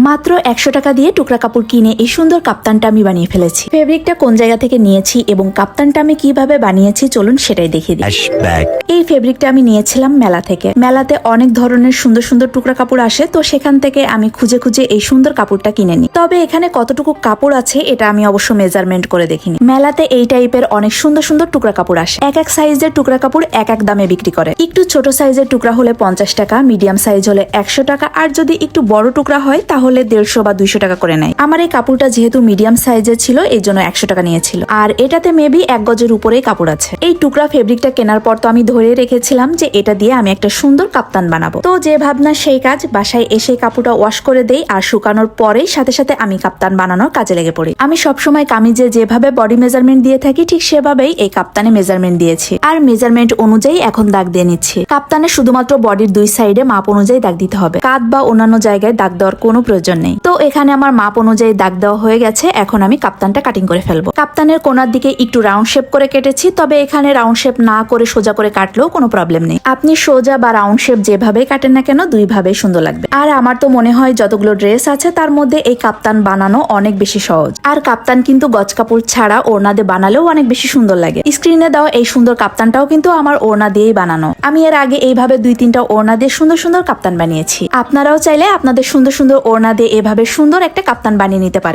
মাত্র 100 টাকা দিয়ে টুকরা কাপড় কিনে এই সুন্দর কাপ্তানটা আমি বানিয়ে ফেলেছি। ফেব্রিকটা কোন জায়গা থেকে নিয়েছি এবং কাপ্তানটা আমি কিভাবে বানিয়েছি চলুন সেটাই দেখিয়ে দিই। এই ফেব্রিকটা আমি নিয়েছিলাম মেলা থেকে। মেলাতে অনেক ধরনের সুন্দর সুন্দর টুকরা কাপড় আসে, তো সেখান থেকে আমি খুঁজে খুঁজে এই সুন্দর কাপড়টা কিনে নিই। তবে এখানে কতটুকু কাপড় আছে এটা আমি অবশ্য মেজারমেন্ট করে দেখিনি। মেলাতে এই টাইপের অনেক সুন্দর সুন্দর টুকরা কাপড় আসে। এক এক সাইজের টুকরা কাপড় এক এক দামে বিক্রি করে। একটু ছোট সাইজের টুকরা হলে 50 টাকা, মিডিয়াম সাইজ হলে 100 টাকা, আর যদি একটু বড় টুকরা হয় তাহলে 150 বা 200 টাকা করে নেয়। আমার এই কাপড়টা যেহেতু মিডিয়াম সাইজের ছিল এই জন্য 100 টাকা নিয়েছিল, আর এটাতে মেবি 1 গজের উপরেই কাপড় আছে। এই টুকরা ফেব্রিকটা কেনার পর তো আমি ধরে রেখেছিলাম যে এটা দিয়ে আমি একটা সুন্দর কাপ্তান বানাবো। তো যে ভাবনা সেই কাজ, বাসায় এসে কাপড়টা ওয়াশ করে দেই আর শুকানোর পরেই সাথে সাথে আমি কাপ্তান বানানোর কাজে লেগে পড়ি। আমি সবসময় কামিজে যেভাবে বডি মেজারমেন্ট দিয়ে থাকি ঠিক সেভাবেই এই কাপ্তানে মেজারমেন্ট দিয়েছি, আর মেজারমেন্ট অনুযায়ী এখন দাগ দিয়ে নিচ্ছি। কাপ্তানে শুধুমাত্র বডির 2 সাইডে মাপ অনুযায়ী দাগ দিতে হবে, কাঁধ বা অন্যান্য জায়গায় দাগ দেওয়ার কোনো প্রয়োজন নেই। তো এখানে আমার মাপ অনুযায়ী দাগ দেওয়া হয়ে গেছে, এখন আমি কাপ্তানটা কাটিং করে ফেলবো। কাপ্তানের কোনার দিকে একটু রাউন্ড শেপ করে কেটেছি, তবে এখানে রাউন্ড শেপ না করে সোজা করে কাটলেও কোনো প্রবলেম নেই। আপনি সোজা বা রাউন্ড শেপ যেভাবে কাটেন না কেন দুইভাবেই সুন্দর লাগবে। আর আমার তো মনে হয় যতগুলো ড্রেস আছে তার মধ্যে এই কাপ্তান বানানো অনেক বেশি সহজ। আর কাপ্তান কিন্তু গজ কাপড় ছাড়া ওড়না দিয়ে বানালেও অনেক বেশি সুন্দর লাগে। স্ক্রিনে দেওয়া এই সুন্দর কাপ্তানটাও কিন্তু আমার ওড়না দিয়েই বানানো। আমি এর আগে এইভাবে 2-3টা ওড়না দিয়ে সুন্দর সুন্দর কাপ্তান বানিয়েছি। আপনারাও চাইলে আপনাদের সুন্দর সুন্দর ওড়না দিয়ে এভাবে সুন্দর একটা কাপ্তান বানিয়ে নিতে পারেন।